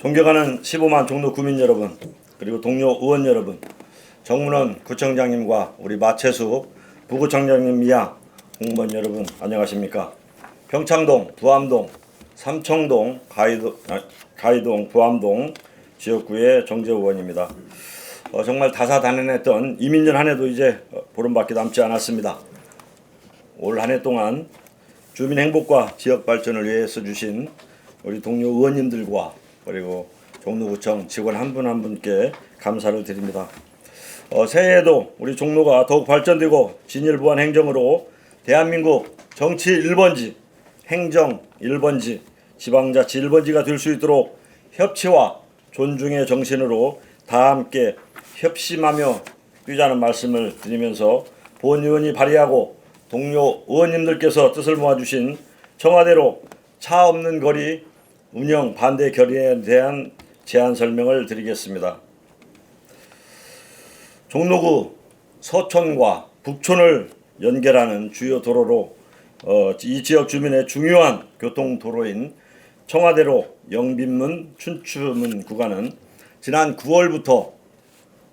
존경하는 15만 종로 구민 여러분, 그리고 동료 의원 여러분, 정문원 구청장님과 우리 마채수 부구청장님 이하 공무원 여러분 안녕하십니까. 평창동, 부암동, 삼청동, 가이동, 부암동 지역구의 정재우 의원입니다. 정말 다사다난했던 이민년 한 해도 이제 보름밖에 남지 않았습니다. 올 한 해 동안 주민 행복과 지역 발전을 위해 써주신 우리 동료 의원님들과 그리고 종로구청 직원 한 분 한 분께 감사를 드립니다. 새해에도 우리 종로가 더욱 발전되고 진일보한 행정으로 대한민국 정치 1번지, 행정 1번지, 지방자치 1번지가 될 수 있도록 협치와 존중의 정신으로 다 함께 협심하며 뛰자는 말씀을 드리면서 본 의원이 발의하고 동료 의원님들께서 뜻을 모아주신 청와대로 차 없는 거리 운영 반대 결의에 대한 제안 설명을 드리겠습니다. 종로구 서촌과 북촌을 연결하는 주요 도로로 이 지역 주민의 중요한 교통도로인 청와대로 영빈문 춘추문 구간은 지난 9월부터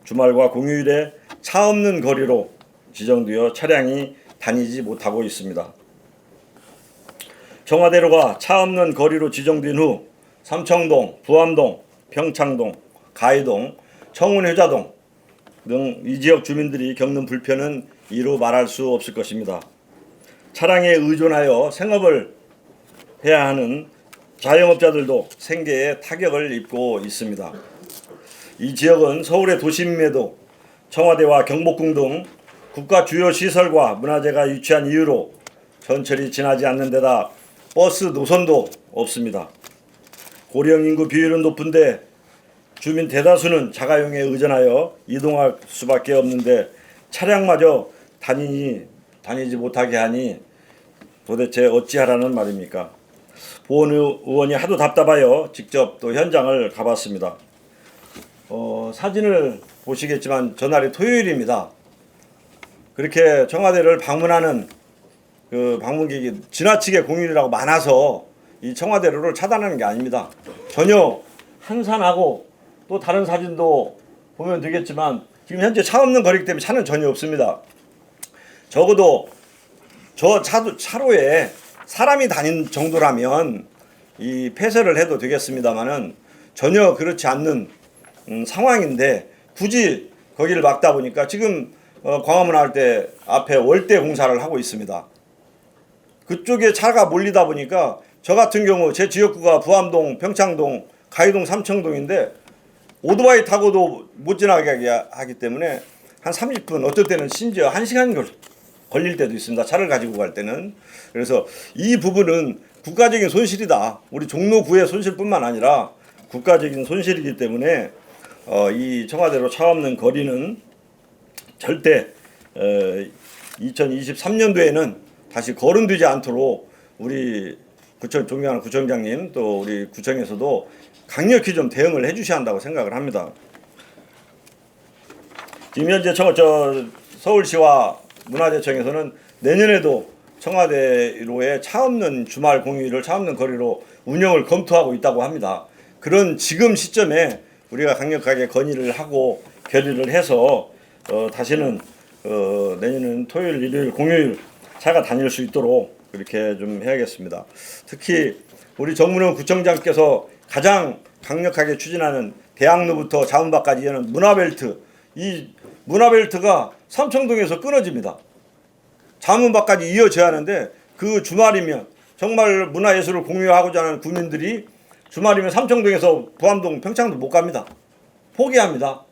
주말과 공휴일에 차 없는 거리로 지정되어 차량이 다니지 못하고 있습니다. 청와대로가 차 없는 거리로 지정된 후 삼청동, 부암동, 평창동, 가이동, 청운효자동 등 이 지역 주민들이 겪는 불편은 이루 말할 수 없을 것입니다. 차량에 의존하여 생업을 해야 하는 자영업자들도 생계에 타격을 입고 있습니다. 이 지역은 서울의 도심임에도 청와대와 경복궁 등 국가 주요 시설과 문화재가 위치한 이유로 전철이 지나지 않는 데다 버스 노선도 없습니다. 고령 인구 비율은 높은데 주민 대다수는 자가용에 의존하여 이동할 수밖에 없는데 차량마저 다니지 못하게 하니 도대체 어찌하라는 말입니까? 보은 의원이 하도 답답하여 직접 또 현장을 가봤습니다. 사진을 보시겠지만 전날이 토요일입니다. 그렇게 청와대를 방문하는 그 방문객이 지나치게 공휴일이라고 많아서 이 청와대로를 차단하는 게 아닙니다. 전혀 한산하고 또 다른 사진도 보면 되겠지만 지금 현재 차 없는 거리이기 때문에 차는 전혀 없습니다. 적어도 저 차로에 사람이 다닌 정도라면 이 폐쇄를 해도 되겠습니다만은 전혀 그렇지 않는 상황인데 굳이 거기를 막다 보니까 지금 광화문 할 때 앞에 월대 공사를 하고 있습니다. 그쪽에 차가 몰리다 보니까 저 같은 경우 제 지역구가 부암동, 평창동, 가이동, 삼청동인데 오토바이 타고도 못 지나가게 하기 때문에 한 30분 어떨 때는 심지어 1시간 걸릴 때도 있습니다. 차를 가지고 갈 때는. 그래서 이 부분은 국가적인 손실이다. 우리 종로구의 손실뿐만 아니라 국가적인 손실이기 때문에 이 청와대로 차 없는 거리는 절대 2023년도에는 다시 거론되지 않도록 우리 존경하는 구청장님 또 우리 구청에서도 강력히 좀 대응을 해주셔야 한다고 생각을 합니다. 지금 현재 서울시와 문화재청에서는 내년에도 청와대로의 차 없는 주말 공휴일을 차 없는 거리로 운영을 검토하고 있다고 합니다. 그런 지금 시점에 우리가 강력하게 건의를 하고 결의를 해서 다시는 내년은 토요일, 일요일, 공휴일 차가 다닐 수 있도록 그렇게 좀 해야겠습니다. 특히 우리 정문원 구청장께서 가장 강력하게 추진하는 대학로부터 자운박까지 이어는 문화벨트, 이 문화벨트가 삼청동에서 끊어집니다. 자문박까지 이어져야 하는데 그 주말이면 정말 문화예술을 공유하고자 하는 구민들이 주말이면 삼청동에서 부암동, 평창도 못 갑니다. 포기합니다.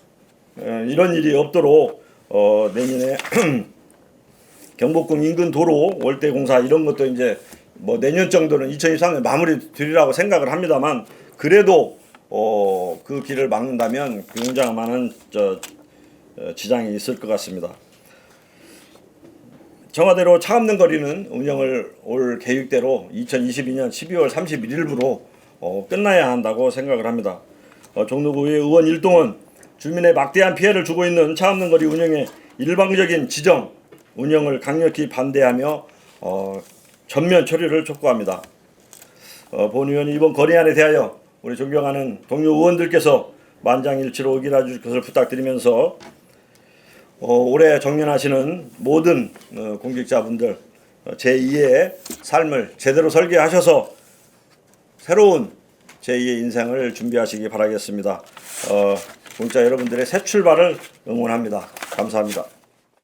이런 일이 없도록 내년에 경복궁 인근 도로 월대 공사 이런 것도 이제 뭐 내년 정도는 2023년 마무리 되리라고 생각을 합니다만 그래도 그 길을 막는다면 굉장한 지장이 있을 것 같습니다. 청와대로 차 없는 거리는 운영을 올 계획대로 2022년 12월 31일부로 끝나야 한다고 생각을 합니다. 종로구의 의원 일동은 주민의 막대한 피해를 주고 있는 차 없는 거리 운영의 일방적인 지정, 운영을 강력히 반대하며 전면 처리를 촉구합니다. 본 의원이 이번 건의안에 대하여 우리 존경하는 동료 의원들께서 만장일치로 의결해 주실 것을 부탁드리면서 올해 정년하시는 모든 공직자분들 제2의 삶을 제대로 설계하셔서 새로운 제2의 인생을 준비하시기 바라겠습니다. 공직자 여러분들의 새 출발을 응원합니다. 감사합니다.